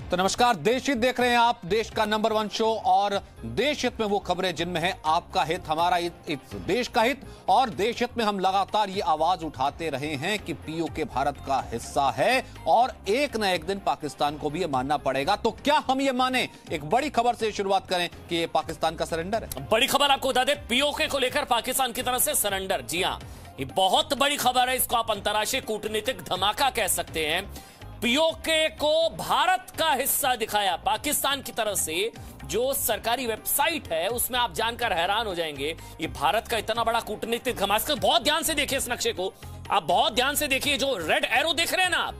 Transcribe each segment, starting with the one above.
तो नमस्कार, देशहित देख रहे हैं आप, देश का नंबर 1 शो। और देशहित में वो खबरें जिनमें है आपका हित, हमारा हित, देश का हित। और देशहित में हम लगातार ये आवाज उठाते रहे हैं कि पीओके भारत का हिस्सा है और एक न एक दिन पाकिस्तान को भी ये मानना पड़ेगा। तो क्या हम ये माने? एक बड़ी खबर से शुरुआत करें कि ये पाकिस्तान का सरेंडर है। बड़ी खबर आपको बता दें, पीओके को लेकर पाकिस्तान की तरफ से सरेंडर। जी हां, ये बहुत बड़ी खबर है। इसको आप अंतर्राष्ट्रीय कूटनीतिक धमाका कह सकते हैं। पीओके को भारत का हिस्सा दिखाया पाकिस्तान की तरफ से। जो सरकारी वेबसाइट है उसमें आप जानकर हैरान हो जाएंगे, ये भारत का इतना बड़ा कूटनीतिक धमाका। बहुत ध्यान से देखिए इस नक्शे को, आप बहुत ध्यान से देखिए। जो रेड एरो देख रहे हैं ना आप,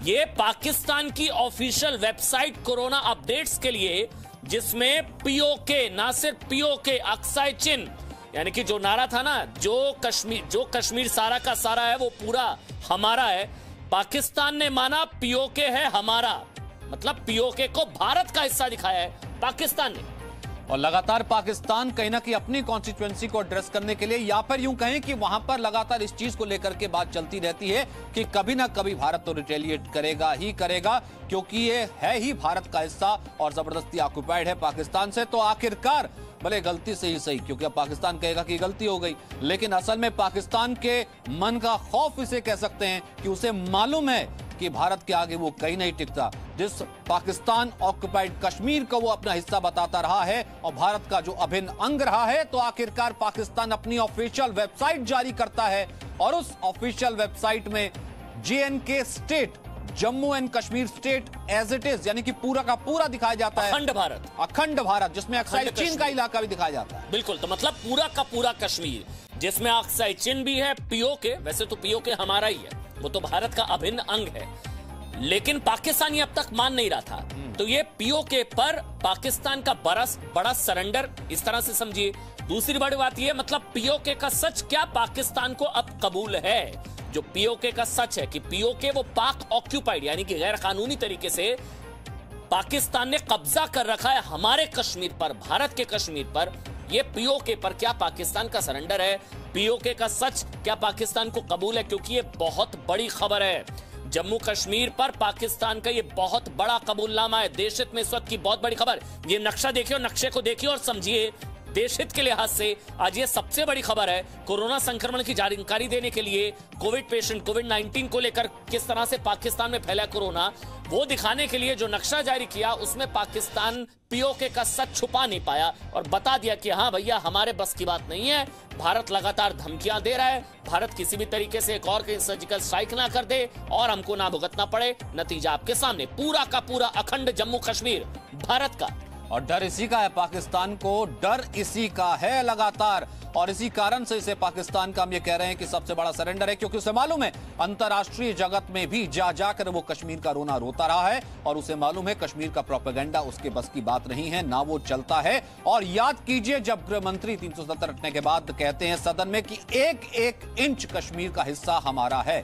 ये पाकिस्तान की ऑफिशियल वेबसाइट कोरोना अपडेट्स के लिए, जिसमें पीओके, ना सिर्फ पीओके, अक्साई चिन, यानी कि जो नारा था ना, जो कश्मीर सारा का सारा है वो पूरा हमारा है। पाकिस्तान ने माना पीओके है हमारा, मतलब पीओके को भारत का हिस्सा दिखाया है पाकिस्तान ने। और लगातार पाकिस्तान कहीं ना कहीं अपनी कॉन्स्टिट्यूएंसी को एड्रेस करने के लिए, या फिर यूं कहें कि वहां पर लगातार इस चीज को लेकर के बात चलती रहती है कि कभी ना कभी भारत तो रिटेलिएट करेगा ही करेगा, क्योंकि ये है ही भारत का हिस्सा और जबरदस्ती ऑक्युपाइड है पाकिस्तान से। तो आखिरकार भले गलती से ही सही, क्योंकि अब पाकिस्तान कहेगा कि गलती हो गई, लेकिन असल में पाकिस्तान के मन का खौफ इसे कह सकते हैं कि उसे मालूम है कि भारत के आगे वो कहीं नहीं टिकता। जिस पाकिस्तान ऑक्युपाइड कश्मीर को वो अपना हिस्सा बताता रहा है और भारत का जो अभिन्न अंग रहा है, तो आखिरकार पाकिस्तान अपनी ऑफिशियल वेबसाइट जारी करता है और उस ऑफिशियल वेबसाइट में JNK state, Jammu and Kashmir state as it is, यानी कि पूरा का पूरा दिखाया जाता है। अखंड भारत, जिसमें अक्साई चिन का इलाका भी दिखाया जाता है। बिल्कुल, तो मतलब पूरा का पूरा कश्मीर, जिसमें अक्साई चिन भी है। पीओके, वैसे तो पीओके हमारा ही है, वो तो भारत का अभिन्न अंग है, लेकिन पाकिस्तान ये अब तक मान नहीं रहा था। तो ये पीओके पर पाकिस्तान का बड़ा सरेंडर, इस तरह से समझिए। दूसरी बड़ी बात ये, मतलब पीओके का सच क्या पाकिस्तान को अब कबूल है। जो पीओके का सच है कि पीओके वो पाक ऑक्युपाइड, यानी कि गैर कानूनी तरीके से पाकिस्तान ने कब्जा कर रखा है हमारे कश्मीर पर, भारत के कश्मीर पर। ये पीओके पर क्या पाकिस्तान का सरेंडर है? पीओके का सच क्या पाकिस्तान को कबूल है? क्योंकि ये बहुत बड़ी खबर है। जम्मू कश्मीर पर पाकिस्तान का ये बहुत बड़ा कबूलनामा है। देशहित में इस वक्त की बहुत बड़ी खबर। ये नक्शा देखिए और नक्शे को देखिए और समझिए। देशहित के लिहाज से आज ये सबसे बड़ी खबर है। कोरोना संक्रमण की जानकारी देने के लिए, कोविड पेशेंट, कोविड-19 को लेकर किस तरह से पाकिस्तान में फैला कोरोना, वो दिखाने के लिए जो नक्शा जारी किया, उसमें पाकिस्तान पीओके का सच छुपा नहीं पाया और बता दिया कि हाँ भैया, हमारे बस की बात नहीं है। भारत लगातार धमकियां दे रहा है, भारत किसी भी तरीके से एक और कहीं सर्जिकल स्ट्राइक ना कर दे और हमको ना भुगतना पड़े। नतीजा आपके सामने, पूरा का पूरा अखंड जम्मू कश्मीर भारत का। और डर इसी का है, पाकिस्तान को डर इसी का है लगातार। और इसी कारण से इसे पाकिस्तान का हम ये कह रहे हैं कि सबसे बड़ा सरेंडर है, क्योंकि उसे मालूम है अंतर्राष्ट्रीय जगत में भी जा जाकर वो कश्मीर का रोना रोता रहा है और उसे मालूम है कश्मीर का प्रोपेगेंडा उसके बस की बात नहीं है, ना वो चलता है। और याद कीजिए, जब गृह मंत्री 370 रखने के बाद कहते हैं सदन में कि एक एक इंच कश्मीर का हिस्सा हमारा है।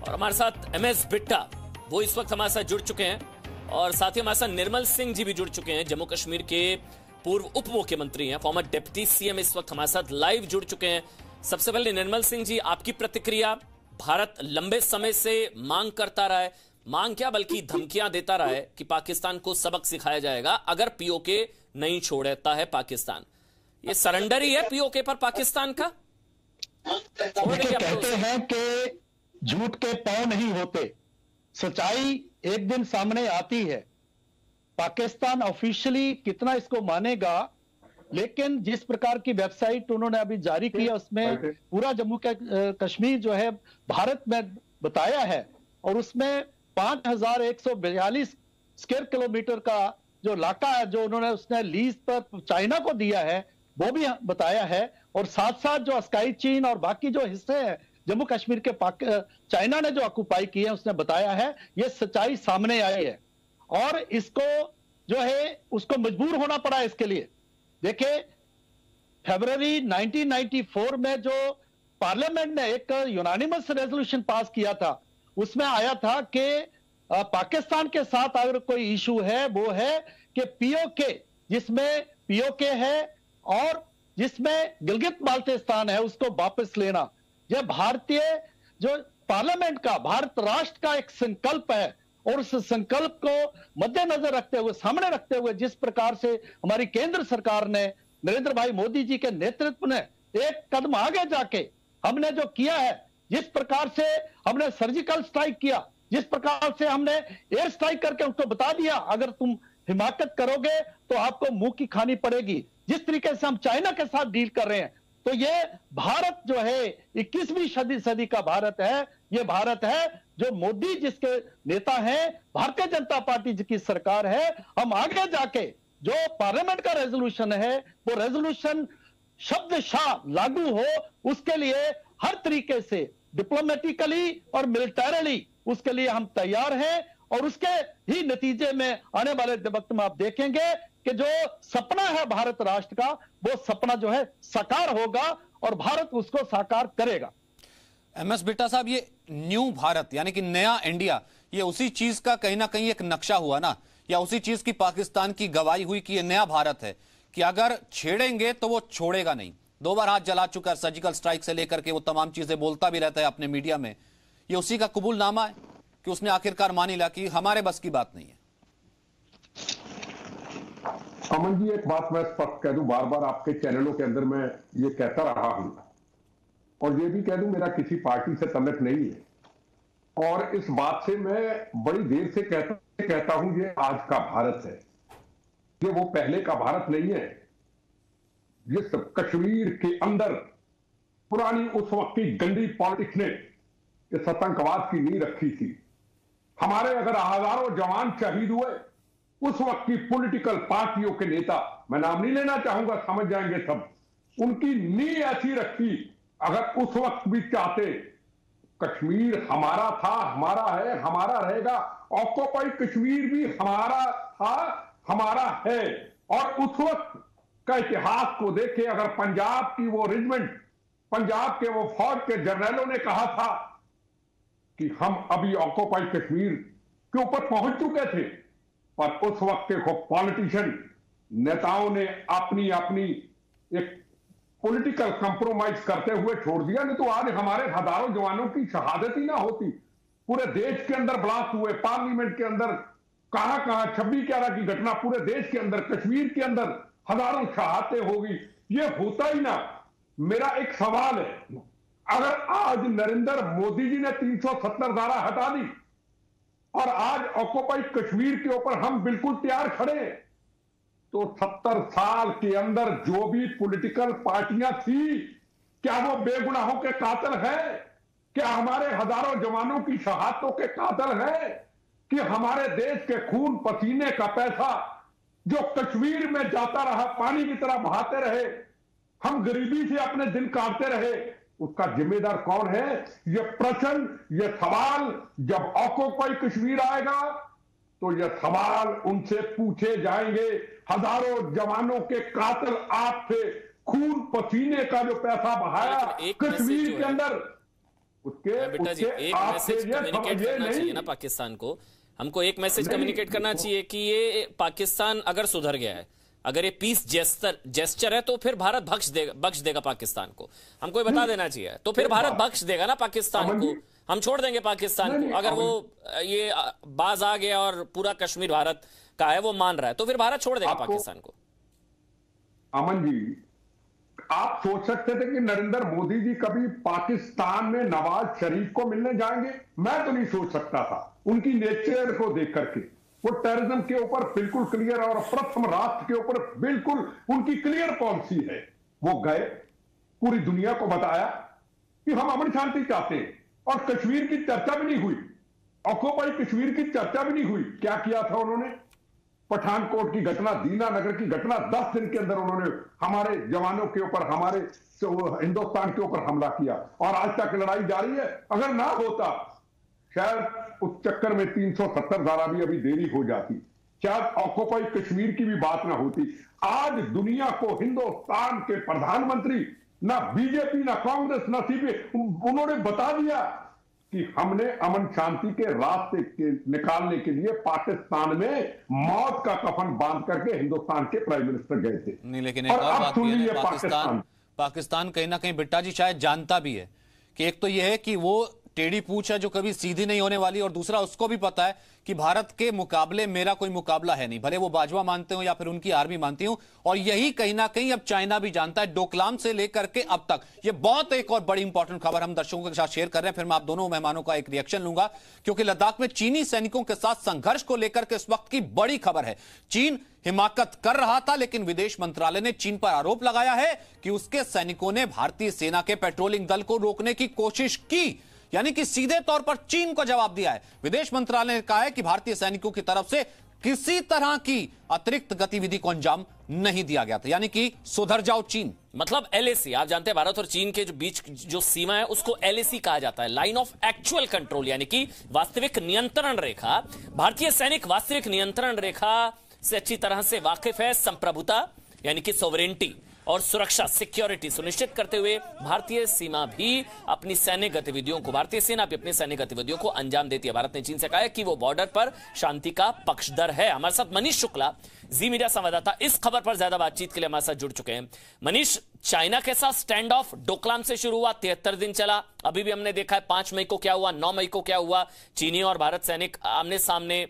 और हमारे साथ MS बिट्टा, वो इस वक्त हमारे साथ जुड़ चुके हैं, और साथ ही हमारे साथ निर्मल सिंह जी भी जुड़ चुके हैं, जम्मू कश्मीर के पूर्व उप मुख्यमंत्री हैं, फॉर्मर डिप्टी CM, इस वक्त हमारे साथ लाइव जुड़ चुके हैं। सबसे पहले निर्मल सिंह जी, आपकी प्रतिक्रिया। भारत लंबे समय से मांग करता रहा है, मांग क्या बल्कि धमकियां देता रहा है कि पाकिस्तान को सबक सिखाया जाएगा अगर पीओके नहीं छोड़ता है पाकिस्तान। ये सरेंडर ही है पीओके पर पाकिस्तान का। कहते हैं कि झूठ के पांव नहीं होते, सच्चाई एक दिन सामने आती है। पाकिस्तान ऑफिशियली कितना इसको मानेगा, लेकिन जिस प्रकार की वेबसाइट उन्होंने अभी जारी की है, उसमें पूरा जम्मू कश्मीर जो है भारत में बताया है, और उसमें 5142 स्क्वायर किलोमीटर का जो इलाका है, जो उन्होंने उसने लीज पर चाइना को दिया है, वो भी बताया है। और साथ साथ जो अक्साई चीन और बाकी जो हिस्से हैं जम्मू कश्मीर के चाइना ने जो ऑक्युपाई किए हैं, उसने बताया है। ये सच्चाई सामने आई है और इसको जो है उसको मजबूर होना पड़ा इसके लिए। देखिए, फरवरी 1994 में जो पार्लियामेंट ने एक यूनानिमस रेजोल्यूशन पास किया था, उसमें आया था कि पाकिस्तान के साथ अगर कोई इशू है, वो है कि पीओके, जिसमें पीओके है और जिसमें गिलगित बाल्टिस्तान है, उसको वापस लेना। यह भारतीय जो पार्लियामेंट का, भारत राष्ट्र का एक संकल्प है और उस संकल्प को मद्देनजर रखते हुए, सामने रखते हुए, जिस प्रकार से हमारी केंद्र सरकार ने, नरेंद्र भाई मोदी जी के नेतृत्व में एक कदम आगे जाके हमने जो किया है, जिस प्रकार से हमने सर्जिकल स्ट्राइक किया, जिस प्रकार से हमने एयर स्ट्राइक करके उसको बता दिया अगर तुम हिमाकत करोगे तो आपको मुंह की खानी पड़ेगी, जिस तरीके से हम चाइना के साथ डील कर रहे हैं, तो ये भारत जो है 21वीं सदी का भारत है। ये भारत है जो मोदी जिसके नेता हैं, भारतीय जनता पार्टी की सरकार है। हम आगे जाके जो पार्लियामेंट का रेजोल्यूशन है वो रेजोल्यूशन शब्दशः लागू हो, उसके लिए हर तरीके से डिप्लोमेटिकली और मिलिटरीली उसके लिए हम तैयार हैं। और उसके ही नतीजे में आने वाले वक्त में आप देखेंगे कि जो सपना है भारत राष्ट्र का, वो सपना जो है साकार होगा और भारत उसको साकार करेगा। एमएस बिट्टा साहब, ये न्यू भारत यानी कि नया इंडिया, ये उसी चीज का कहीं ना कहीं एक नक्शा हुआ ना, या उसी चीज की पाकिस्तान की गवाही हुई कि ये नया भारत है कि अगर छेड़ेंगे तो वो छोड़ेगा नहीं। 2 बार हाथ जला चुका है, सर्जिकल स्ट्राइक से लेकर के वो तमाम चीजें बोलता भी रहता है अपने मीडिया में। ये उसी का कबूलनामा है कि उसने आखिरकार मान लिया कि हमारे बस की बात नहीं है। अमन जी, एक बात मैं स्पष्ट कह दूं, बार बार आपके चैनलों के अंदर मैं ये कहता रहा हूं और ये भी कह दूं, मेरा किसी पार्टी से तल्लुक नहीं है और इस बात से मैं बड़ी देर से कहता हूं, ये आज का भारत है, ये वो पहले का भारत नहीं है। जिस कश्मीर के अंदर पुरानी उस वक्त की गंदी पॉलिटिक्स ने इस आतंकवाद की नींव रखी थी, हमारे अगर हजारों जवान शहीद हुए, उस वक्त की पॉलिटिकल पार्टियों के नेता, मैं नाम नहीं लेना चाहूंगा, समझ जाएंगे सब, उनकी नींव ऐसी रखी, अगर उस वक्त भी चाहते कश्मीर हमारा था, हमारा है, हमारा रहेगा, ऑक्युपाइड कश्मीर भी हमारा था, हमारा है। और उस वक्त का इतिहास को देखे, अगर पंजाब की वो रेजिमेंट, पंजाब के वो फौज के जर्नलों ने कहा था कि हम अभी ऑक्युपाइड कश्मीर के ऊपर पहुंच चुके थे, पर उस वक्त के पॉलिटिशियन नेताओं ने अपनी अपनी एक पॉलिटिकल कंप्रोमाइज करते हुए छोड़ दिया, नहीं तो आज हमारे हजारों जवानों की शहादत ही ना होती। पूरे देश के अंदर ब्लास्ट हुए, पार्लियामेंट के अंदर कहां कहां 26/11 की घटना, पूरे देश के अंदर, कश्मीर के अंदर हजारों शहादतें होगी, ये होता ही ना। मेरा एक सवाल है, अगर आज नरेंद्र मोदी जी ने 370 धारा हटा दी और आज ऑक्युपाइड कश्मीर के ऊपर हम बिल्कुल तैयार खड़े हैं, तो 70 साल के अंदर जो भी पॉलिटिकल पार्टियां थी, क्या वो बेगुनाहों के कातिल है? क्या हमारे हजारों जवानों की शहादतों के कातिल है? कि हमारे देश के खून पसीने का पैसा जो कश्मीर में जाता रहा, पानी की तरह बहाते रहे, हम गरीबी से अपने दिन काटते रहे, उसका जिम्मेदार कौन है? ये प्रश्न, ये सवाल जब ऑक्युपाइड कश्मीर आएगा तो ये सवाल उनसे पूछे जाएंगे। हजारों जवानों के कातिल आप थे, खून पसीने का जो पैसा बहाया कश्मीर के अंदर, बेटा जी, एक मैसेज कम्युनिकेट करना चाहिए ना पाकिस्तान को। हमको एक मैसेज कम्युनिकेट करना चाहिए कि ये पाकिस्तान अगर सुधर गया है, अगर ये पीस जेस्चर है, तो फिर भारत बख्श देगा पाकिस्तान को। हमको ये बता देना चाहिए, तो फिर भारत बख्श देगा ना पाकिस्तान को। हम छोड़ देंगे पाकिस्तान को अगर वो ये बाज आ गया और पूरा कश्मीर भारत का है, वो मान रहा है, तो फिर भारत छोड़ देगा पाकिस्तान को। अमन जी, आप सोच सकते थे कि नरेंद्र मोदी जी कभी पाकिस्तान में नवाज शरीफ को मिलने जाएंगे? मैं तो नहीं सोच सकता था, उनकी नेचर को देख करके। वो टेररिज्म के ऊपर बिल्कुल क्लियर और प्रथम राष्ट्र के ऊपर बिल्कुल उनकी क्लियर पॉलिसी है। वो गए, पूरी दुनिया को बताया कि हम अमन शांति चाहते हैं, और कश्मीर की चर्चा भी नहीं हुई, ऑक्युपाइड कश्मीर की चर्चा भी नहीं हुई। क्या किया था उन्होंने? पठानकोट की घटना, दीनानगर की घटना, 10 दिन के अंदर उन्होंने हमारे जवानों के ऊपर, हमारे हिंदुस्तान के ऊपर हमला किया, और आज तक लड़ाई जारी है। अगर ना होता, शायद उस चक्कर में 370 धारा भी अभी देरी हो जाती, शायद ऑक्युपाइड कश्मीर की भी बात ना होती। आज दुनिया को हिंदुस्तान के प्रधानमंत्री, ना बीजेपी, ना कांग्रेस, ना सीपीआई, उन्होंने बता दिया कि हमने अमन शांति के रास्ते के निकालने के लिए पाकिस्तान में मौत का कफन बांध करके हिंदुस्तान के प्राइम मिनिस्टर गए थे। नहीं, लेकिन एक और बात ये है, पाकिस्तान कहीं ना कहीं बिट्टा जी शायद जानता भी है कि एक तो यह है कि वो टेढ़ी पूछ है जो कभी सीधी नहीं होने वाली, और दूसरा उसको भी पता है कि भारत के मुकाबले मेरा कोई मुकाबला है नहीं, भले वो बाजवा मानते हो या फिर उनकी आर्मी मानती हो। और यही कहीं ना कहीं अब चाइना भी जानता है, डोकलाम से लेकर के अब तक। ये बहुत एक और बड़ी इंपॉर्टेंट खबर हम दर्शकों के साथ शेयर कर रहे हैं, फिर मैं आप दोनों मेहमानों का एक रिएक्शन लूंगा, क्योंकि लद्दाख में चीनी सैनिकों के साथ संघर्ष को लेकर के इस वक्त की बड़ी खबर है। चीन हिमाकत कर रहा था, लेकिन विदेश मंत्रालय ने चीन पर आरोप लगाया है कि उसके सैनिकों ने भारतीय सेना के पेट्रोलिंग दल को रोकने की कोशिश की, यानी कि सीधे तौर पर चीन को जवाब दिया है। विदेश मंत्रालय ने कहा है कि भारतीय सैनिकों की तरफ से किसी तरह की अतिरिक्त गतिविधि को अंजाम नहीं दिया गया था, यानी कि सुधर जाओ चीन। मतलब एलएसी, आप जानते हैं भारत और चीन के जो बीच जो सीमा है उसको एलएसी कहा जाता है, लाइन ऑफ एक्चुअल कंट्रोल, यानी कि वास्तविक नियंत्रण रेखा। भारतीय सैनिक वास्तविक नियंत्रण रेखा से अच्छी तरह से वाकिफ है। संप्रभुता यानी कि सोवरेनिटी और सुरक्षा, सिक्योरिटी सुनिश्चित करते हुए भारतीय सीमा भी अपनी सैन्य गतिविधियों को, भारतीय सेना भी अपनी सैन्य गतिविधियों को अंजाम देती है। भारत ने चीन से कहा है कि वो बॉर्डर पर शांति का पक्षधर है। हमारे साथ मनीष शुक्ला, जी मीडिया संवाददाता, इस खबर पर ज्यादा बातचीत के लिए हमारे साथ जुड़ चुके हैं। मनीष, चाइना के साथ स्टैंड ऑफ डोकलाम से शुरू हुआ, 73 दिन चला, अभी भी हमने देखा है 5 मई को क्या हुआ, 9 मई को क्या हुआ, चीनी और भारत सैनिक आमने सामने।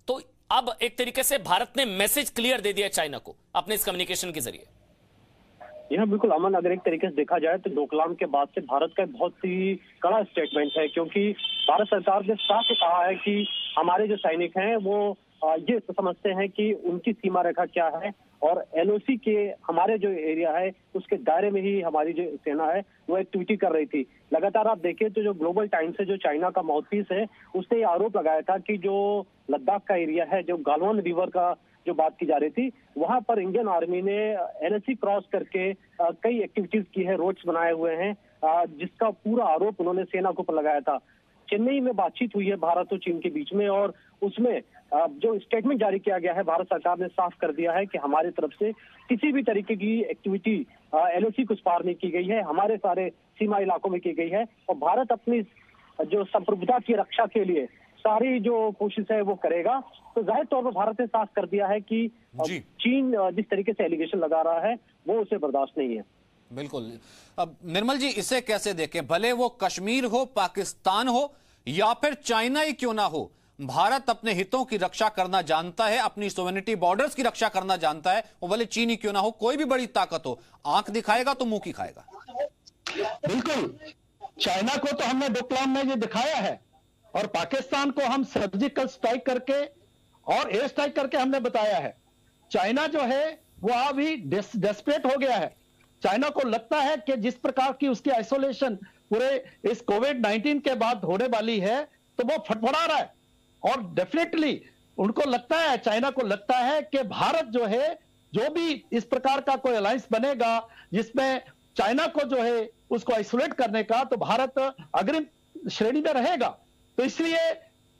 तो अब एक तरीके से भारत ने मैसेज क्लियर दे दिया चाइना को अपने इस कम्युनिकेशन के जरिए। यह बिल्कुल अमन, अगर एक तरीके से देखा जाए तो डोकलाम के बाद से भारत का बहुत ही कड़ा स्टेटमेंट है, क्योंकि भारत सरकार ने साफ कहा है कि हमारे जो सैनिक हैं वो ये समझते हैं कि उनकी सीमा रेखा क्या है, और एलओसी के हमारे जो एरिया है उसके दायरे में ही हमारी जो सेना है वो एक्टिविटी कर रही थी। लगातार आप देखें तो जो ग्लोबल टाइम्स है, जो चाइना का माउथपीस है, उसने ये आरोप लगाया था कि जो लद्दाख का एरिया है, जो गालवान रिवर का जो बात की जा रही थी, वहां पर इंडियन आर्मी ने एलएसी क्रॉस करके कई एक्टिविटीज की है, रोड्स बनाए हुए हैं, जिसका पूरा आरोप उन्होंने सेना के ऊपर लगाया था। चेन्नई में बातचीत हुई है भारत और चीन के बीच में, और उसमें जो स्टेटमेंट जारी किया गया है, भारत सरकार ने साफ कर दिया है कि हमारी तरफ से किसी भी तरीके की एक्टिविटी एलओसी को पार नहीं की गई है, हमारे सारे सीमा इलाकों में की गई है, और भारत अपनी जो संप्रभुता की रक्षा के लिए सारी जो कोशिश है वो करेगा। तो जाहिर तौर पर भारत ने साफ कर दिया है कि चीन जिस तरीके से एलिगेशन लगा रहा है वो उसे बर्दाश्त नहीं है। बिल्कुल। अब निर्मल जी, इसे कैसे देखें, भले वो कश्मीर हो, पाकिस्तान हो या फिर चाइना ही क्यों ना हो, भारत अपने हितों की रक्षा करना जानता है, अपनी सोवेनिटी बॉर्डर्स की रक्षा करना जानता है। वो भले चीन ही क्यों ना हो, कोई भी बड़ी ताकत हो, आंख दिखाएगा तो मुंह की खाएगा। बिल्कुल, चाइना को तो हमने डोकलाम में ये दिखाया है, और पाकिस्तान को हम सर्जिकल स्ट्राइक करके और एयर स्ट्राइक करके हमने बताया है। चाइना जो है वो अभी डेस्परेट हो गया है। चाइना को लगता है कि जिस प्रकार की उसकी आइसोलेशन पूरे इस कोविड-19 के बाद होने वाली है, तो वो फटफड़ा रहा है, और डेफिनेटली उनको लगता है, चाइना को लगता है कि भारत जो है, जो भी इस प्रकार का कोई अलायंस बनेगा जिसमें चाइना को जो है उसको आइसोलेट करने का, तो भारत अग्रिम श्रेणी में रहेगा। तो इसलिए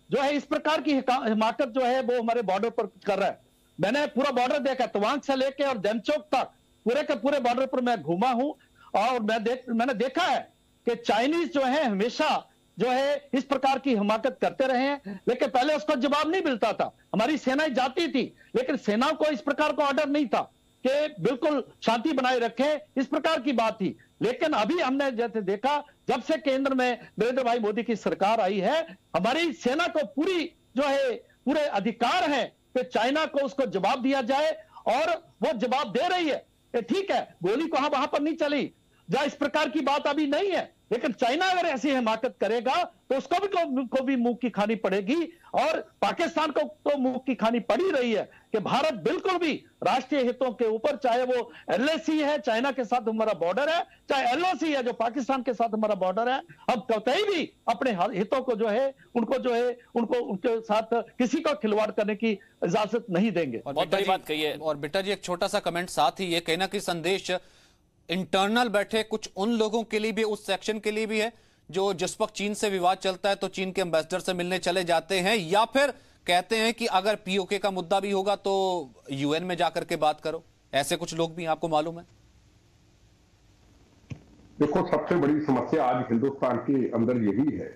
जो है इस प्रकार की हिमाकत जो है वो हमारे बॉर्डर पर कर रहा है। मैंने पूरा बॉर्डर देखा, तवांग से लेके और देमचोक तक पूरे के पूरे बॉर्डर पर मैं घूमा हूं, और मैंने देखा है कि चाइनीज जो है हमेशा जो है इस प्रकार की हिमाकत करते रहे हैं, लेकिन पहले उसको जवाब नहीं मिलता था। हमारी सेनाएं जाती थी, लेकिन सेनाओं को इस प्रकार का ऑर्डर नहीं था कि बिल्कुल शांति बनाए रखें, इस प्रकार की बात थी। लेकिन अभी हमने जैसे देखा, जब से केंद्र में नरेंद्र भाई मोदी की सरकार आई है, हमारी सेना को पूरी जो है पूरे अधिकार हैं कि चाइना को उसको जवाब दिया जाए, और वो जवाब दे रही है। ठीक है, गोली वहां पर नहीं चली, जहां इस प्रकार की बात अभी नहीं है, लेकिन चाइना अगर ऐसी हिमाकत करेगा तो उसको भी मुंह की खानी पड़ेगी, और पाकिस्तान को तो मुंह की खानी पड़ ही रही है कि भारत बिल्कुल भी राष्ट्रीय हितों के ऊपर, चाहे वो एलएसी है, चाइना के साथ हमारा बॉर्डर है, चाहे एलओसी है जो पाकिस्तान के साथ हमारा बॉर्डर है, हम कतई भी अपने हितों को जो है उनको उनके साथ किसी को खिलवाड़ करने की इजाजत नहीं देंगे। और बेटा जी एक छोटा सा कमेंट साथ ही, ये कहना कि संदेश इंटरनल बैठे कुछ उन लोगों के लिए भी, उस सेक्शन के लिए भी है जो जिस वक्त चीन से विवाद चलता है तो चीन के एम्बेसडर से मिलने चले जाते हैं, या फिर कहते हैं कि अगर पीओके का मुद्दा भी होगा तो यूएन में जाकर के बात करो, ऐसे कुछ लोग भी आपको मालूम है? देखो, सबसे बड़ी समस्या आज हिंदुस्तान के अंदर यही है,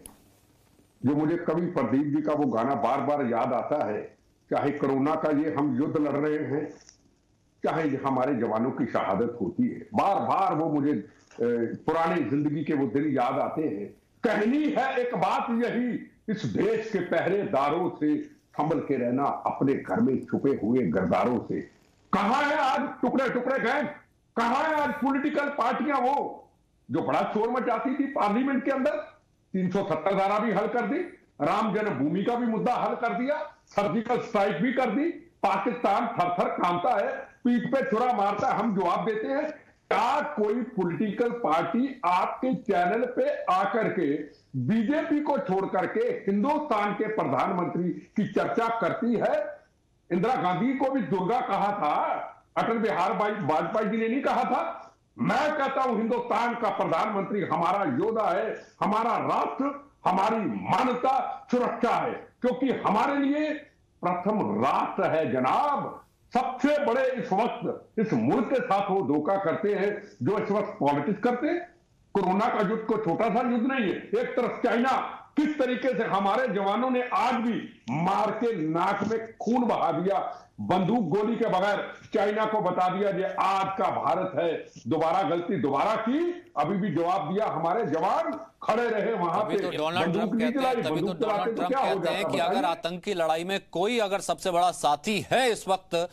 जो मुझे कवि प्रदीप जी का वो गाना बार बार याद आता है, चाहे कोरोना का ये हम युद्ध लड़ रहे हैं, चाहे हमारे जवानों की शहादत होती है, बार बार वो मुझे पुरानी जिंदगी के वो दिन याद आते हैं कहनी है एक बात यही, इस देश के पहरेदारों से संभल के रहना, अपने घर में छुपे हुए गद्दारों से। कहां है आज टुकड़े टुकड़े गैंग? कहां है आज पॉलिटिकल पार्टियां वो जो बड़ा शोर मचाती थी पार्लियामेंट के अंदर? 370 धारा भी हल कर दी, राम जन्मभूमि का भी मुद्दा हल कर दिया, सर्जिकल स्ट्राइक भी कर दी। पाकिस्तान थर थर कांपता है, पीठ पे छुरा मारता है, हम जवाब देते हैं। क्या कोई पॉलिटिकल पार्टी आपके चैनल पे आकर के बीजेपी को छोड़ करके हिंदुस्तान के प्रधानमंत्री की चर्चा करती है? इंदिरा गांधी को भी दुर्गा कहा था, अटल बिहारी वाजपेयी जी ने नहीं कहा था? मैं कहता हूं हिंदुस्तान का प्रधानमंत्री हमारा योद्धा है, हमारा राष्ट्र, हमारी मानवता सुरक्षा है, क्योंकि हमारे लिए प्रथम राष्ट्र है जनाब। सबसे बड़े इस वक्त इस मुल्क के साथ वो धोखा करते हैं जो इस वक्त पॉलिटिक्स करते हैं। कोरोना का युद्ध को छोटा सा युद्ध नहीं है। एक तरफ चाइना, किस तरीके से हमारे जवानों ने आज भी मार के नाक में खून बहा दिया, बंदूक गोली के बगैर चाइना को बता दिया ये आज का भारत है। दोबारा गलती दोबारा की, अभी भी जवाब दिया, हमारे जवान खड़े रहे वहां पे। तो डोनाल्ड ट्रंप कहते हैं कि अगर आतंकी लड़ाई में कोई अगर सबसे बड़ा साथी है इस वक्त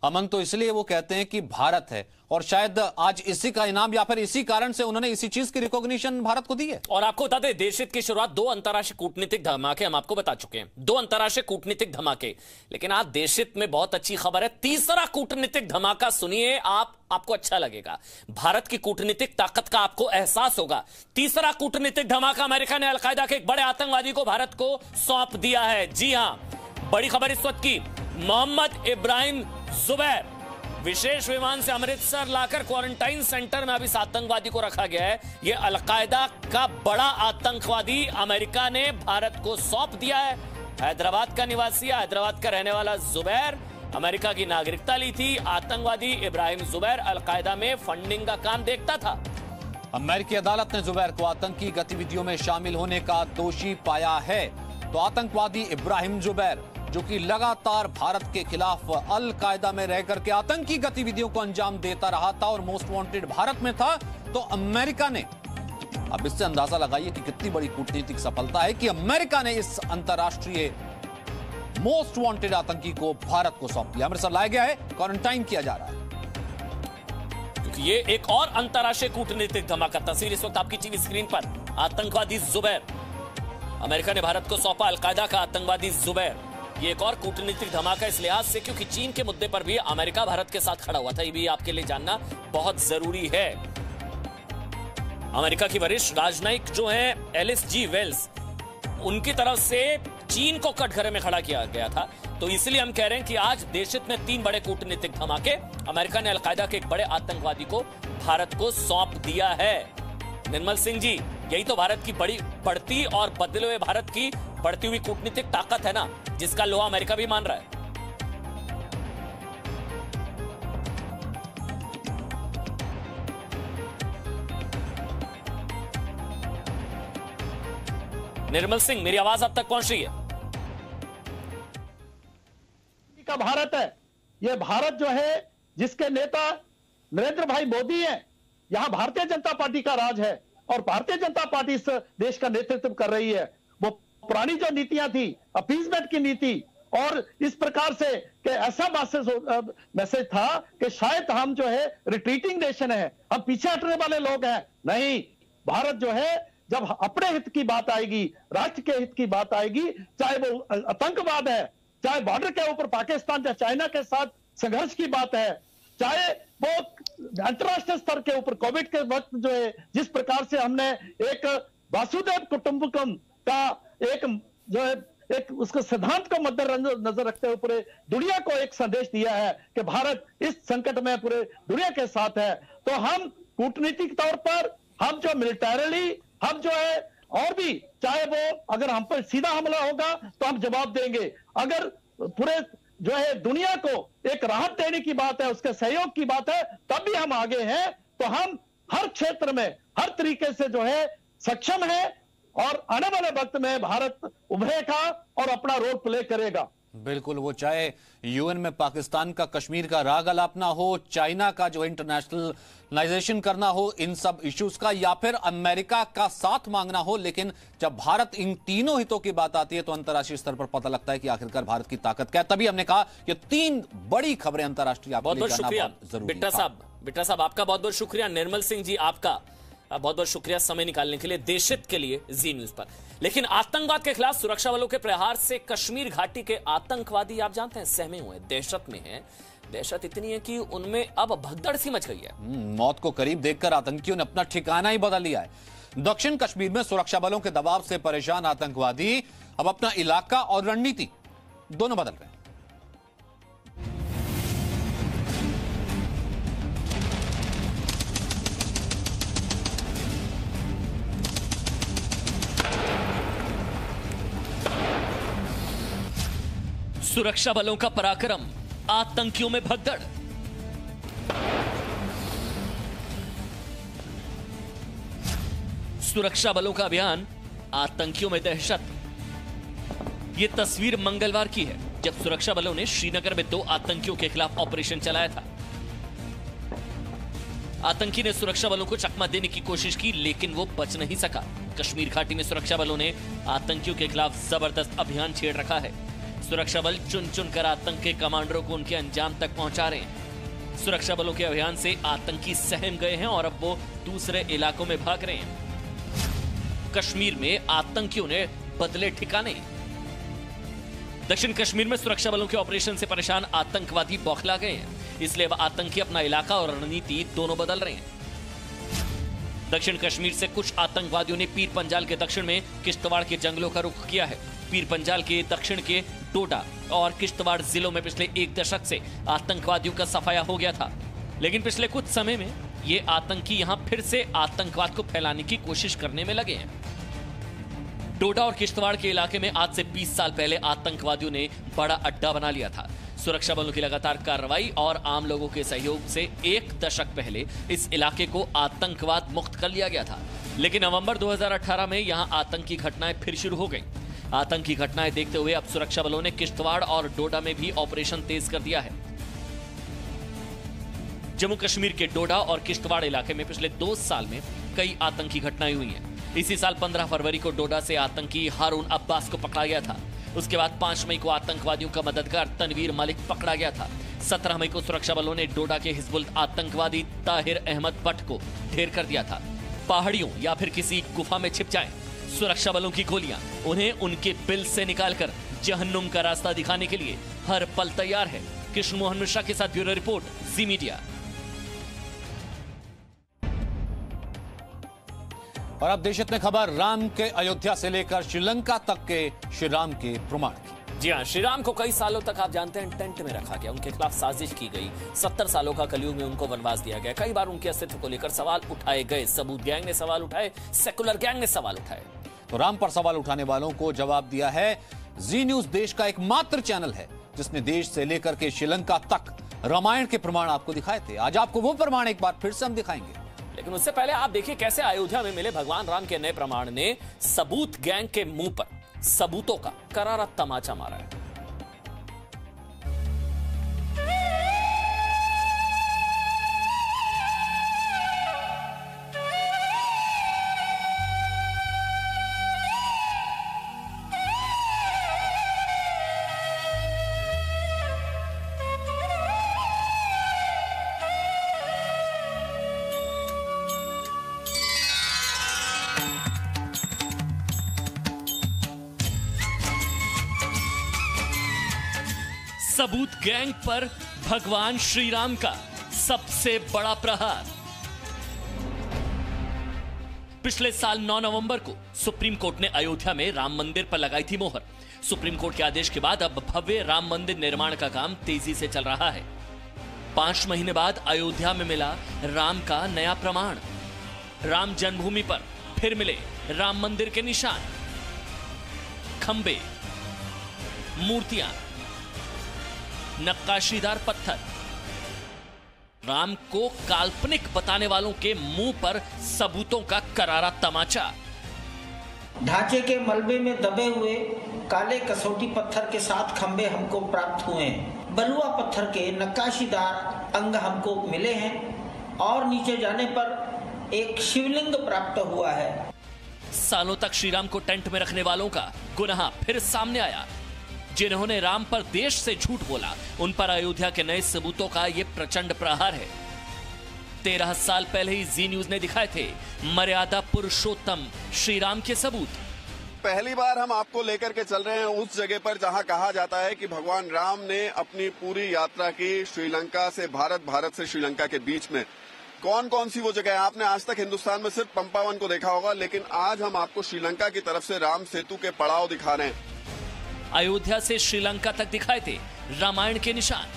अमन, तो इसलिए वो कहते हैं कि भारत है, और शायद आज इसी का इनाम या फिर इसी कारण से उन्होंने इसी चीज की रिकॉग्निशन भारत को दी है। और आपको बता दें, देश हित की शुरुआत 2 अंतर्राष्ट्रीय कूटनीतिक धमाके हम आपको बता चुके हैं, 2 अंतर्राष्ट्रीय कूटनीतिक धमाके। लेकिन आज देश हित में बहुत अच्छी खबर है, तीसरा कूटनीतिक धमाका सुनिए, आपको अच्छा लगेगा। भारत की कूटनीतिक ताकत का आपको एहसास होगा। तीसरा कूटनीतिक धमाका, अमेरिका ने अलकायदा के एक बड़े आतंकवादी को भारत को सौंप दिया है। जी हां, बड़ी खबर इस वक्त की, मोहम्मद इब्राहिम जुबैर विशेष विमान से अमृतसर लाकर क्वारंटाइन सेंटर में अब इस आतंकवादी को रखा गया है। यह अलकायदा का बड़ा आतंकवादी अमेरिका ने भारत को सौंप दिया है। हैदराबाद का निवासी, हैदराबाद का रहने वाला जुबैर अमेरिका की नागरिकता ली थी। आतंकवादी इब्राहिम जुबैर अलकायदा में फंडिंग का काम देखता था। अमेरिकी अदालत ने जुबैर को आतंकी गतिविधियों में शामिल होने का दोषी पाया है। तो आतंकवादी इब्राहिम जुबैर, जो कि लगातार भारत के खिलाफ अल कायदा में रह करके आतंकी गतिविधियों को अंजाम देता रहा था और मोस्ट वांटेड भारत में था, तो अमेरिका ने, अब इससे अंदाजा लगाइए कि कितनी बड़ी कूटनीतिक सफलता है कि अमेरिका ने इस अंतरराष्ट्रीय मोस्ट वांटेड आतंकी को भारत को सौंप दिया, अमृतसर लाया गया है, क्वारंटाइन किया जा रहा है। क्योंकि ये एक और अंतरराष्ट्रीय कूटनीतिक धमाका, तस्वीर इस वक्त आपकी टीवी स्क्रीन पर, आतंकवादी जुबैर, अमेरिका ने भारत को सौंपा अलकायदा का आतंकवादी जुबैर। ये एक और कूटनीतिक धमाका इस लिहाज से क्योंकि चीन के मुद्दे पर भी अमेरिका भारत के साथ खड़ा हुआ था, ये भी आपके लिए जानना बहुत जरूरी है। अमेरिका की वरिष्ठ राजनयिक जो है एलिस जी वेल्स, उनकी तरफ से चीन को कटघरे में खड़ा किया गया था। तो इसलिए हम कह रहे हैं कि आज देश हित में 3 बड़े कूटनीतिक धमाके, अमेरिका ने अलकायदा के एक बड़े आतंकवादी को भारत को सौंप दिया है। निर्मल सिंह जी, यही तो भारत की बड़ी बढ़ती और बदले हुए भारत की बढ़ती हुई कूटनीतिक ताकत है ना, जिसका लोहा अमेरिका भी मान रहा है। निर्मल सिंह, मेरी आवाज अब तक पहुंच रही है? का भारत है यह भारत जो है जिसके नेता नरेंद्र भाई मोदी हैं। यहां भारतीय जनता पार्टी का राज है और भारतीय जनता पार्टी इस देश का नेतृत्व कर रही है। वो पुरानी जो नीतियां थी, अपीसमेंट की नीति, और इस प्रकार से कि ऐसा मैसेज था कि शायद हम जो है रिट्रीटिंग नेशन है, हम पीछे हटने वाले लोग हैं। नहीं, भारत जो है जब अपने हित की बात आएगी, राष्ट्र के हित की बात आएगी, चाहे वो आतंकवाद है, चाहे बॉर्डर के ऊपर पाकिस्तान या चाइना के साथ संघर्ष की बात है, चाहे वो अंतरराष्ट्रीय स्तर के ऊपर कोविड के वक्त जो है जिस प्रकार से हमने एक वासुदेव कुटुंबकम का एक जो है एक उसके सिद्धांत को मद्देनजर रखते हुए पूरे दुनिया को एक संदेश दिया है कि भारत इस संकट में पूरे दुनिया के साथ है। तो हम कूटनीतिक तौर पर, हम जो मिलिटरीली, हम जो है और भी, चाहे वो अगर हम पर सीधा हमला होगा तो हम जवाब देंगे, अगर पूरे जो है दुनिया को एक राहत देने की बात है, उसके सहयोग की बात है, तब भी हम आगे हैं। तो हम हर क्षेत्र में हर तरीके से जो है सक्षम है और आने वाले वक्त में भारत उभरेगा और अपना रोल प्ले करेगा। बिल्कुल, वो चाहे यूएन में पाकिस्तान का कश्मीर का राग अलापना हो, चाइना का जो इंटरनेशनलाइजेशन करना हो इन सब इश्यूज का, या फिर अमेरिका का साथ मांगना हो, लेकिन जब भारत इन तीनों हितों की बात आती है तो अंतर्राष्ट्रीय स्तर पर पता लगता है कि आखिरकार भारत की ताकत क्या है। तभी हमने कहा ये 3 बड़ी खबरें अंतर्राष्ट्रीय आपके लिए जानना बहुत जरूरी है। बिट्टा साहब आपका बहुत बहुत शुक्रिया। निर्मल सिंह जी आपका बहुत बहुत शुक्रिया समय निकालने के लिए देशहित के लिए जी न्यूज पर। लेकिन आतंकवाद के खिलाफ सुरक्षा बलों के प्रहार से कश्मीर घाटी के आतंकवादी आप जानते हैं सहमे हुए, दहशत में हैं। दहशत इतनी है कि उनमें अब भगदड़ सी मच गई है। मौत को करीब देखकर आतंकियों ने अपना ठिकाना ही बदल लिया है। दक्षिण कश्मीर में सुरक्षा बलों के दबाव से परेशान आतंकवादी अब अपना इलाका और रणनीति दोनों बदल रहे हैं। सुरक्षा बलों का पराक्रम, आतंकियों में भगदड़। सुरक्षा बलों का अभियान, आतंकियों में दहशत। यह तस्वीर मंगलवार की है जब सुरक्षा बलों ने श्रीनगर में 2 आतंकियों के खिलाफ ऑपरेशन चलाया था। आतंकी ने सुरक्षा बलों को चकमा देने की कोशिश की लेकिन वो बच नहीं सका। कश्मीर घाटी में सुरक्षा बलों ने आतंकियों के खिलाफ जबरदस्त अभियान छेड़ रखा है। सुरक्षा बल चुन चुन कर आतंक के कमांडरों को उनके अंजाम तक पहुंचा रहे हैं। सुरक्षा बलों के अभियान से आतंकी सहम गए हैं और अब वो दूसरे इलाकों में भाग रहे हैं। कश्मीर में आतंकियों ने बदले ठिकाने। दक्षिण कश्मीर में सुरक्षा बलों के ऑपरेशन से परेशान आतंकवादी बौखला गए हैं, इसलिए अब आतंकी अपना इलाका और रणनीति दोनों बदल रहे हैं। दक्षिण कश्मीर से कुछ आतंकवादियों ने पीर पंजाल के दक्षिण में किश्तवाड़ के जंगलों का रुख किया है। पीर पंजाल के दक्षिण के डोडा और किश्तवाड़ जिलों में पिछले 1 दशक से आतंकवादियों का सफाया हो गया था, लेकिन पिछले कुछ समय में ये आतंकी यहां फिर से आतंकवाद को फैलाने की कोशिश करने में लगे हैं। डोडा और किश्तवाड़ के इलाके में आज से 20 साल पहले आतंकवादियों ने बड़ा अड्डा बना लिया था। सुरक्षा बलों की लगातार कार्रवाई और आम लोगों के सहयोग से 1 दशक पहले इस इलाके को आतंकवाद मुक्त कर लिया गया था, लेकिन नवंबर 2018 में यहां आतंकी घटनाएं फिर शुरू हो गई। आतंकी घटनाएं देखते हुए अब सुरक्षा बलों ने किश्तवाड़ और डोडा में भी ऑपरेशन तेज कर दिया है। जम्मू कश्मीर के डोडा और किश्तवाड़ इलाके में पिछले 2 साल में कई आतंकी घटनाएं हुई हैं। इसी साल 15 फरवरी को डोडा से आतंकी हारून अब्बास को पकड़ा गया था। उसके बाद 5 मई को आतंकवादियों का मददगार तनवीर मलिक पकड़ा गया था। 17 मई को सुरक्षा बलों ने डोडा के हिजबुल आतंकवादी ताहिर अहमद भट्ट को ढेर कर दिया था। पहाड़ियों या फिर किसी गुफा में छिप जाएं, सुरक्षा बलों की गोलियां उन्हें उनके बिल से निकालकर जहन्नुम का रास्ता दिखाने के लिए हर पल तैयार है। कृष्ण मोहन मिश्रा के साथ ब्यूरो रिपोर्ट, जी मीडिया। और अब देशहित में खबर राम के अयोध्या से लेकर श्रीलंका तक के श्री राम के प्रमाण की। जी हां, श्री राम को कई सालों तक आप जानते हैं टेंट में रखा गया, उनके खिलाफ साजिश की गई। 70 सालों का कलयुग में उनको वनवास दिया गया। कई बार उनके अस्तित्व को लेकर सवाल उठाए गए। सबूत गैंग ने सवाल उठाए, सेकुलर गैंग ने सवाल उठाए। तो राम पर सवाल उठाने वालों को जवाब दिया है जी न्यूज। देश का एकमात्र चैनल है जिसने देश से लेकर के श्रीलंका तक रामायण के प्रमाण आपको दिखाए थे। आज आपको वो प्रमाण एक बार फिर से हम दिखाएंगे, लेकिन उससे पहले आप देखिए कैसे अयोध्या में मिले भगवान राम के नए प्रमाण ने सबूत गैंग के मुंह पर सबूतों का करारा तमाचा मारा है। सबूत गैंग पर भगवान श्री राम का सबसे बड़ा प्रहार। पिछले साल 9 नवंबर को सुप्रीम कोर्ट ने अयोध्या में राम मंदिर पर लगाई थी मोहर। सुप्रीम कोर्ट के आदेश के बाद अब भव्य राम मंदिर निर्माण का काम तेजी से चल रहा है। 5 महीने बाद अयोध्या में मिला राम का नया प्रमाण। राम जन्मभूमि पर फिर मिले राम मंदिर के निशान, खंबे, मूर्तियां, नक्काशीदार पत्थर। राम को काल्पनिक बताने वालों के मुंह पर सबूतों का करारा तमाचा। ढांचे के मलबे में दबे हुए काले कसौटी पत्थर के 7 खंबे हमको प्राप्त हुए हैं। बलुआ पत्थर के नक्काशीदार अंग हमको मिले हैं और नीचे जाने पर एक शिवलिंग प्राप्त हुआ है। सालों तक श्रीराम को टेंट में रखने वालों का गुनाह फिर सामने आया। जिन्होंने राम पर देश से झूठ बोला, उन पर अयोध्या के नए सबूतों का यह प्रचंड प्रहार है। 13 साल पहले ही जी न्यूज ने दिखाए थे मर्यादा पुरुषोत्तम श्रीराम के सबूत। पहली बार हम आपको लेकर के चल रहे हैं उस जगह पर जहां कहा जाता है कि भगवान राम ने अपनी पूरी यात्रा की श्रीलंका से भारत, भारत से श्रीलंका के बीच में। कौन कौन सी वो जगह है? आपने आज तक हिंदुस्तान में सिर्फ पंपावन को देखा होगा, लेकिन आज हम आपको श्रीलंका की तरफ से राम सेतु के पड़ाव दिखा रहे हैं। अयोध्या से श्रीलंका तक दिखाए थे रामायण के निशान।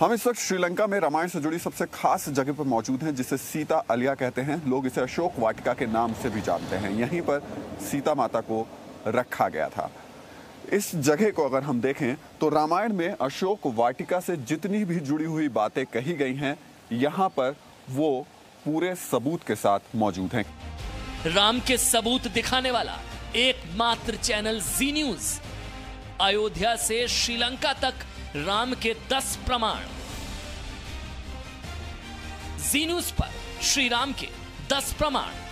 हम इस वक्त श्रीलंका में रामायण से जुड़ी सबसे खास जगह पर मौजूद हैं, जिसे सीता अलिया कहते हैं। लोग इसे अशोक वाटिका के नाम से भी जानते हैं। यहीं पर सीता माता को रखा गया था। इस जगह को अगर हम देखें तो रामायण में अशोक वाटिका से जितनी भी जुड़ी हुई बातें कही गई हैं, यहाँ पर वो पूरे सबूत के साथ मौजूद हैं। राम के सबूत दिखाने वाला एकमात्र चैनल जी न्यूज। अयोध्या से श्रीलंका तक राम के 10 प्रमाण। जी न्यूज पर श्री राम के 10 प्रमाण।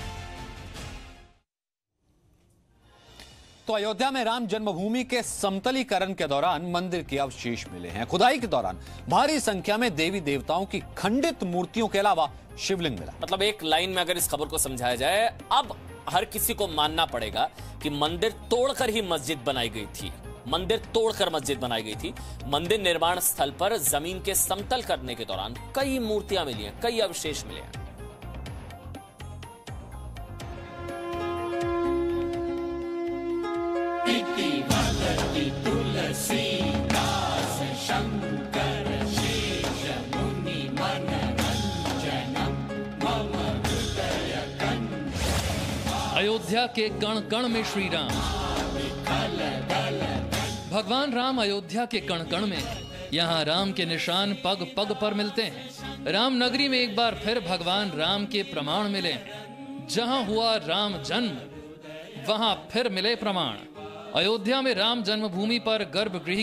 तो अयोध्या में राम जन्मभूमि के समतलीकरण के दौरान मंदिर के अवशेष मिले हैं। खुदाई के दौरान भारी संख्या में देवी देवताओं की खंडित मूर्तियों के अलावा शिवलिंग मिला। मतलब एक लाइन में अगर इस खबर को समझाया जाए, अब हर किसी को मानना पड़ेगा कि मंदिर तोड़कर ही मस्जिद बनाई गई थी। मंदिर तोड़कर मस्जिद बनाई गई थी। मंदिर निर्माण स्थल पर जमीन के समतल करने के दौरान कई मूर्तियां मिली हैं, कई अवशेष मिले हैं। अयोध्या के कण कण में श्री राम। भगवान राम अयोध्या के कण कण में है। यहाँ राम के निशान पग पग पर मिलते हैं। राम नगरी में एक बार फिर भगवान राम के प्रमाण मिले हैं। जहाँ हुआ राम जन्म, वहाँ फिर मिले प्रमाण। अयोध्या में राम जन्मभूमि पर गर्भगृह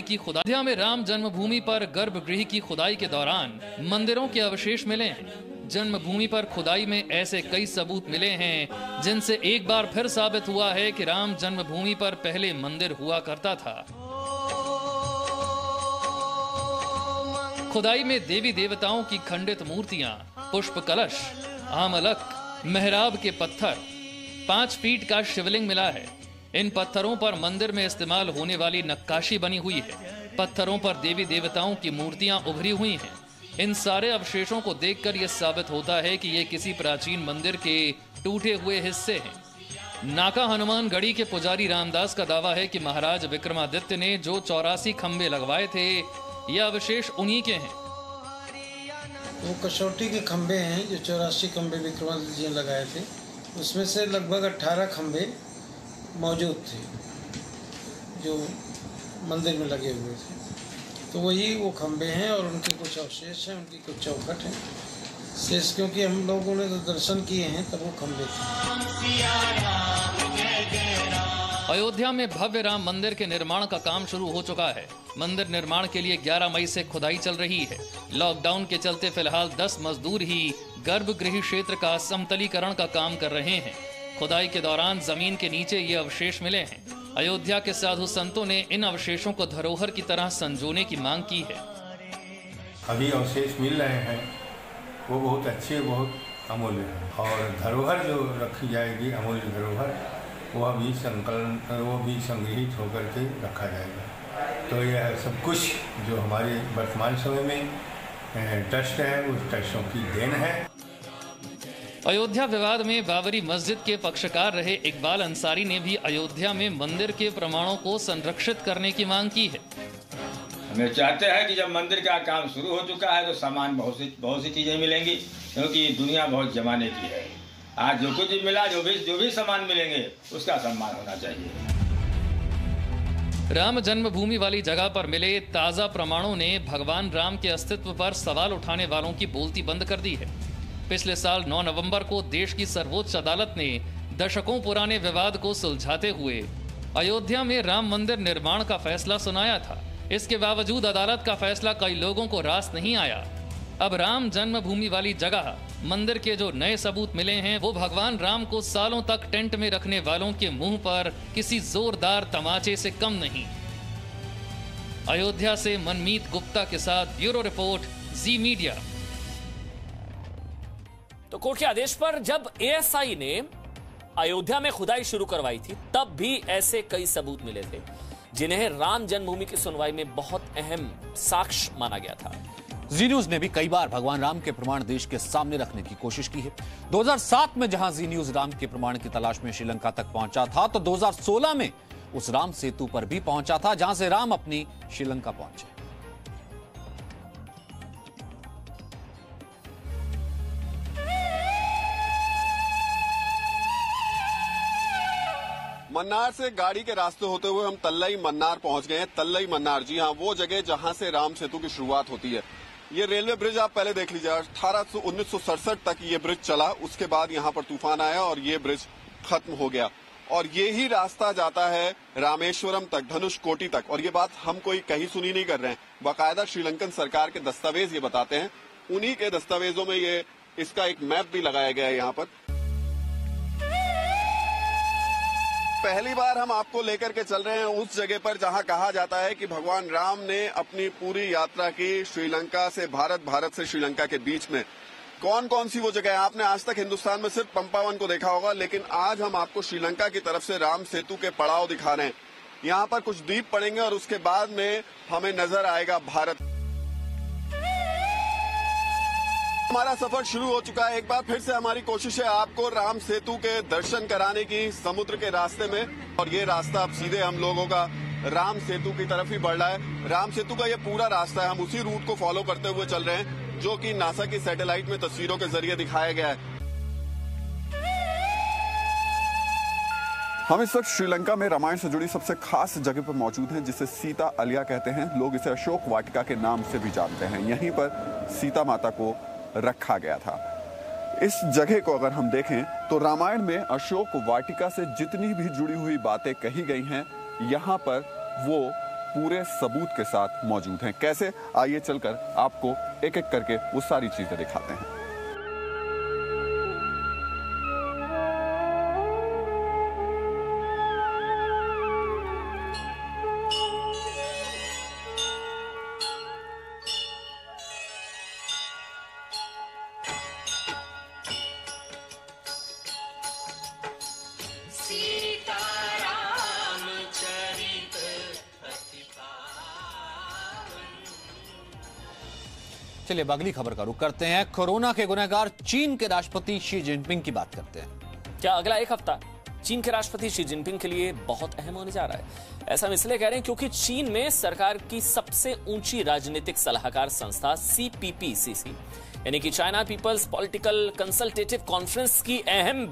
की खुदाई के दौरान मंदिरों के अवशेष मिले हैं। जन्मभूमि पर खुदाई में ऐसे कई सबूत मिले हैं जिनसे एक बार फिर साबित हुआ है कि राम जन्मभूमि पर पहले मंदिर हुआ करता था। खुदाई में देवी देवताओं की खंडित मूर्तियां, पुष्प कलश, आमलक, मेहराब के पत्थर, 5 फीट का शिवलिंग मिला है। इन पत्थरों पर मंदिर में इस्तेमाल होने वाली नक्काशी बनी हुई है। पत्थरों पर देवी देवताओं की मूर्तियां उभरी हुई हैं। इन सारे अवशेषों को देखकर यह साबित होता है कि ये किसी प्राचीन मंदिर के टूटे हुए हिस्से हैं। नाका हनुमान गढ़ी के पुजारी रामदास का दावा है कि महाराज विक्रमादित्य ने जो 84 खंबे लगवाए थे, ये अवशेष उन्हीं के हैं। वो कसौटी के खंबे हैं जो 84 खंबे विक्रमादित्य जी ने लगाए थे। उसमें से लगभग 18 खंबे मौजूद थे जो मंदिर में लगे हुए थे। तो वही वो खंबे हैं और उनके कुछ अवशेष हैं, उनकी कुछ चौखट हैं शेष, क्योंकि हम लोगों ने तो दर्शन किए हैं तब वो खंबे थे। अयोध्या में भव्य राम मंदिर के निर्माण का काम शुरू हो चुका है। मंदिर निर्माण के लिए 11 मई से खुदाई चल रही है। लॉकडाउन के चलते फिलहाल 10 मजदूर ही गर्भगृह क्षेत्र का समतलीकरण का काम कर रहे हैं। खुदाई के दौरान जमीन के नीचे ये अवशेष मिले हैं। अयोध्या के साधु संतों ने इन अवशेषों को धरोहर की तरह संजोने की मांग की है। अभी अवशेष मिल रहे हैं वो बहुत अच्छे, बहुत अमूल्य हैं और धरोहर जो रखी जाएगी, अमूल्य धरोहर, वो भी संग्रहित होकर के रखा जाएगा। तो यह सब कुछ जो हमारे वर्तमान समय में ट्रस्ट है, उस ट्रस्टों की देन है। अयोध्या विवाद में बाबरी मस्जिद के पक्षकार रहे इकबाल अंसारी ने भी अयोध्या में मंदिर के प्रमाणों को संरक्षित करने की मांग की है। हमें चाहते हैं कि जब मंदिर का काम शुरू हो चुका है तो सामान बहुत सी चीजें मिलेंगी, क्योंकि दुनिया बहुत जमाने की है। आज जो कुछ मिला, जो भी सामान मिलेंगे उसका सम्मान होना चाहिए। राम जन्मभूमि वाली जगह पर मिले ताजा प्रमाणों ने भगवान राम के अस्तित्व पर सवाल उठाने वालों की बोलती बंद कर दी है। पिछले साल 9 नवंबर को देश की सर्वोच्च अदालत ने दशकों पुराने विवाद को सुलझाते हुए अयोध्या में राम मंदिर निर्माण का फैसला सुनाया था। इसके बावजूद अदालत का फैसला कई लोगों को रास नहीं आया। अब राम जन्मभूमि वाली जगह मंदिर के जो नए सबूत मिले हैं वो भगवान राम को सालों तक टेंट में रखने वालों के मुंह पर किसी जोरदार तमाचे से कम नहीं। अयोध्या से मनमीत गुप्ता के साथ ब्यूरो रिपोर्ट, जी मीडिया। तो कोर्ट के आदेश पर जब एएसआई ने अयोध्या में खुदाई शुरू करवाई थी तब भी ऐसे कई सबूत मिले थे जिन्हें राम जन्मभूमि की सुनवाई में बहुत अहम साक्ष्य माना गया था। जी न्यूज ने भी कई बार भगवान राम के प्रमाण देश के सामने रखने की कोशिश की है। 2007 में जहां जी न्यूज राम के प्रमाण की तलाश में श्रीलंका तक पहुंचा था, तो 2016 में उस राम सेतु पर भी पहुंचा था जहां से राम अपनी श्रीलंका पहुंचे। मन्नार से गाड़ी के रास्ते होते हुए हम तल्लई मन्नार पहुंच गए हैं। तल्लई मन्नार, जी हां, वो जगह जहां से राम सेतु की शुरुआत होती है। ये रेलवे ब्रिज आप पहले देख लीजिए, 1967 तक ये ब्रिज चला, उसके बाद यहाँ पर तूफान आया और ये ब्रिज खत्म हो गया। और ये ही रास्ता जाता है रामेश्वरम तक, धनुषकोटी तक। और ये बात हम कोई कहीं सुनी नहीं कर रहे हैं, बाकायदा श्रीलंकन सरकार के दस्तावेज ये बताते हैं। उन्हीं के दस्तावेजों में ये इसका एक मैप भी लगाया गया है यहाँ पर। पहली बार हम आपको लेकर के चल रहे हैं उस जगह पर जहां कहा जाता है कि भगवान राम ने अपनी पूरी यात्रा की श्रीलंका से भारत, भारत से श्रीलंका के बीच में। कौन कौन सी वो जगह है? आपने आज तक हिंदुस्तान में सिर्फ पंपावन को देखा होगा, लेकिन आज हम आपको श्रीलंका की तरफ से राम सेतु के पड़ाव दिखा रहे हैं। यहाँ पर कुछ द्वीप पड़ेंगे और उसके बाद में हमें नजर आएगा भारत। हमारा सफर शुरू हो चुका है। एक बार फिर से हमारी कोशिश है आपको राम सेतु के दर्शन कराने की समुद्र के रास्ते में। और ये रास्ता अब सीधे हम लोगों का राम सेतु की तरफ ही बढ़ रहा है। राम सेतु का ये पूरा रास्ता है, हम उसी रूट को फॉलो करते हुए चल रहे हैं जो कि नासा की सैटेलाइट में तस्वीरों के जरिए दिखाया गया है। हम इस वक्त श्रीलंका में रामायण से जुड़ी सबसे खास जगह पर मौजूद हैं, जिसे सीता अलिया कहते हैं। लोग इसे अशोक वाटिका के नाम से भी जानते हैं। यहीं पर सीता माता को रखा गया था। इस जगह को अगर हम देखें तो रामायण में अशोक वाटिका से जितनी भी जुड़ी हुई बातें कही गई हैं, यहाँ पर वो पूरे सबूत के साथ मौजूद हैं। कैसे? आइए चलकर आपको एक एक करके वो सारी चीजें दिखाते हैं। चलिए अगली खबर का रुख करते हैं। कोरोना के गुनहगार चीन के राष्ट्रपति शी जिनपिंग की बात करते हैं। क्या अगला एक हफ्ता चीन के राष्ट्रपति शी जिनपिंग के लिए बहुत अहम होने जा रहा है? ऐसा हम इसलिए कह रहे हैं क्योंकि चीन में सरकार की सबसे ऊंची राजनीतिक सलाहकार संस्था CPPCC यानी कि China people's political consultative conference की अहम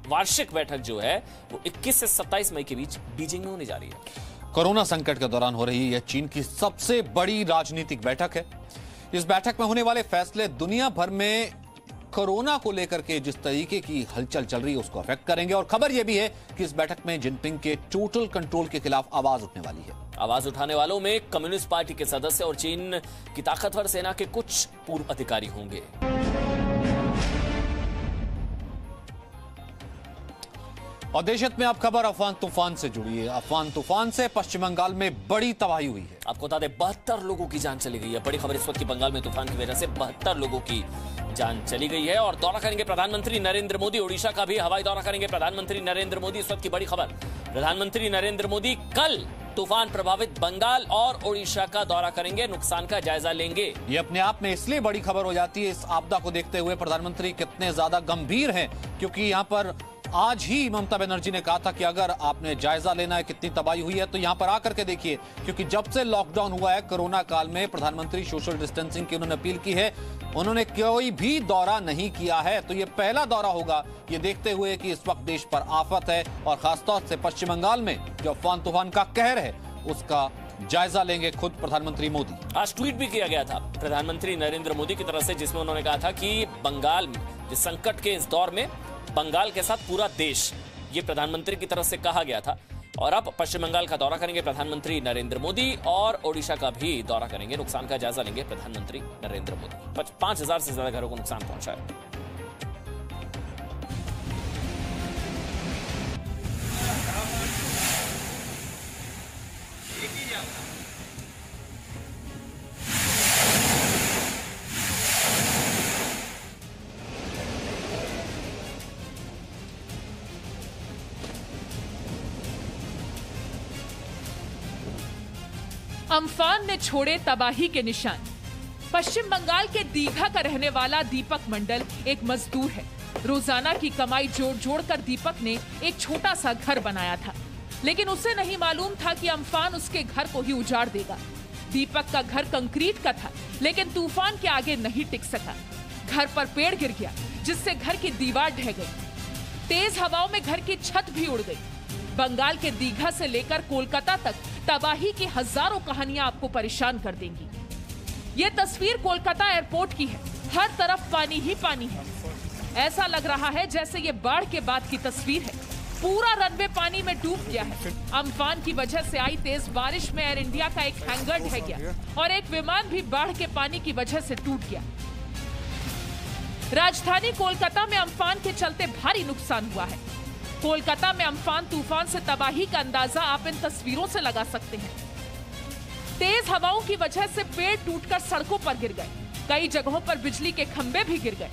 वार्षिक बैठक जो है वो 21 से 27 मई के बीच बीजिंग में होने जा रही है। कोरोना संकट के दौरान हो रही यह चीन की सबसे बड़ी राजनीतिक बैठक है। इस बैठक में होने वाले फैसले दुनिया भर में कोरोना को लेकर के जिस तरीके की हलचल चल रही है उसको अफेक्ट करेंगे। और खबर यह भी है कि इस बैठक में जिनपिंग के टोटल कंट्रोल के खिलाफ आवाज उठने वाली है। आवाज उठाने वालों में कम्युनिस्ट पार्टी के सदस्य और चीन की ताकतवर सेना के कुछ पूर्व अधिकारी होंगे। और देशहित में अब खबर अफगान तूफान से जुड़ी है। अफगान तूफान से पश्चिम बंगाल में बड़ी तबाही हुई है। आपको बता दें 72 लोगों की जान चली गई है। बड़ी खबर इस वक्त की बंगाल में तूफान की वजह से 72 लोगों की जान चली गई है। और दौरा करेंगे प्रधानमंत्री नरेंद्र मोदी। ओडिशा का भी हवाई दौरा करेंगे प्रधानमंत्री नरेंद्र मोदी। इस वक्त की बड़ी खबर, प्रधानमंत्री नरेंद्र मोदी कल तूफान प्रभावित बंगाल और ओडिशा का दौरा करेंगे, नुकसान का जायजा लेंगे। ये अपने आप में इसलिए बड़ी खबर हो जाती है, इस आपदा को देखते हुए प्रधानमंत्री कितने ज्यादा गंभीर हैं, क्योंकि यहाँ पर आज ही ममता बनर्जी ने कहा था कि अगर आपने जायजा लेना है कितनी तबाही हुई है तो यहां पर आकर के देखिए। क्योंकि जब से लॉकडाउन हुआ है कोरोना काल में प्रधानमंत्री सोशल डिस्टेंसिंग की उन्होंने अपील की है। उन्होंने कोई भी दौरा नहीं किया है, तो ये पहला दौरा होगा, ये देखते हुए कि इस वक्त देश पर आफत है और खासतौर से पश्चिम बंगाल में जो अफगान तूफान का कहर है उसका जायजा लेंगे खुद प्रधानमंत्री मोदी। आज ट्वीट भी किया गया था प्रधानमंत्री नरेंद्र मोदी की तरफ से, जिसमें उन्होंने कहा था कि बंगाल में संकट के इस दौर में बंगाल के साथ पूरा देश ये प्रधानमंत्री की तरफ से कहा गया था। और अब पश्चिम बंगाल का दौरा करेंगे प्रधानमंत्री नरेंद्र मोदी और ओडिशा का भी दौरा करेंगे। नुकसान का जायजा लेंगे प्रधानमंत्री नरेंद्र मोदी। 5,000 से ज्यादा घरों को नुकसान पहुंचा है। अम्फान ने छोड़े तबाही के निशान। पश्चिम बंगाल के दीघा का रहने वाला दीपक मंडल एक मजदूर है। रोजाना की कमाई जोड़ जोड़ कर दीपक ने एक छोटा सा घर बनाया था, लेकिन उसे नहीं मालूम था कि अम्फान उसके घर को ही उजाड़ देगा। दीपक का घर कंक्रीट का था, लेकिन तूफान के आगे नहीं टिक सका। घर पर पेड़ गिर गया, जिससे घर की दीवार ढह गई। तेज हवाओं में घर की छत भी उड़ गई। बंगाल के दीघा से लेकर कोलकाता तक तबाही की हजारों कहानियां आपको परेशान कर देंगी। ये तस्वीर कोलकाता एयरपोर्ट की है। हर तरफ पानी ही पानी है। ऐसा लग रहा है जैसे ये बाढ़ के बाद की तस्वीर है। पूरा रनवे पानी में डूब गया है। अम्फान की वजह से आई तेज बारिश में एयर इंडिया का एक हैंगर ढह गया और एक विमान भी बाढ़ के पानी की वजह से टूट गया। राजधानी कोलकाता में अम्फान के चलते भारी नुकसान हुआ है। कोलकाता में अम्फान तूफान से तबाही का अंदाजा आप इन तस्वीरों से लगा सकते हैं। तेज हवाओं की वजह से पेड़ टूटकर सड़कों पर गिर गए। कई जगहों पर बिजली के खंभे भी गिर गए।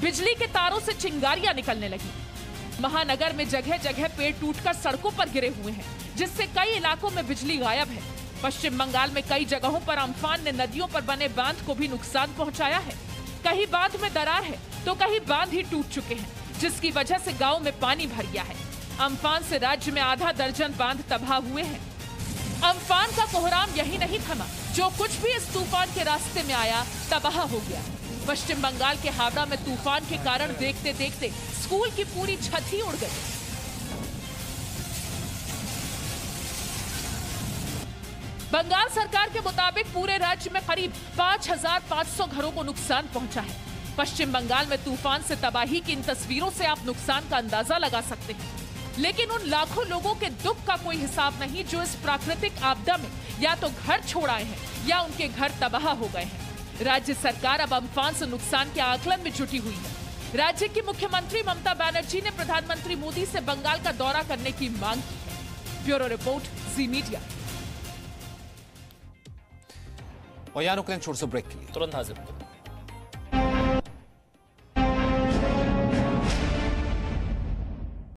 बिजली के तारों से चिंगारियां निकलने लगी। महानगर में जगह जगह पेड़ टूटकर सड़कों पर गिरे हुए हैं, जिससे कई इलाकों में बिजली गायब है। पश्चिम बंगाल में कई जगहों पर अम्फान ने नदियों पर बने बांध को भी नुकसान पहुंचाया है। कहीं बांध में दरार है तो कहीं बांध ही टूट चुके हैं, जिसकी वजह से गांव में पानी भर गया है। अम्फान से राज्य में आधा दर्जन बांध तबाह हुए हैं। अम्फान का कोहराम यही नहीं थमा। जो कुछ भी इस तूफान के रास्ते में आया तबाह हो गया। पश्चिम बंगाल के हावड़ा में तूफान के कारण देखते देखते स्कूल की पूरी छत ही उड़ गई। बंगाल सरकार के मुताबिक पूरे राज्य में करीब 5,500 घरों को नुकसान पहुंचा है। पश्चिम बंगाल में तूफान से तबाही की इन तस्वीरों से आप नुकसान का अंदाजा लगा सकते हैं, लेकिन उन लाखों लोगों के दुख का कोई हिसाब नहीं जो इस प्राकृतिक आपदा में या तो घर छोड़ आए हैं या उनके घर तबाह हो गए हैं। राज्य सरकार अब अम्फान से नुकसान के आकलन में जुटी हुई है। राज्य की मुख्यमंत्री ममता बनर्जी ने प्रधानमंत्री मोदी से बंगाल का दौरा करने की मांग की है। ब्यूरो रिपोर्ट, जी मीडिया। और यहाँ रुकने छोड़ से ब्रेक के लिए तुरंत हाजिर।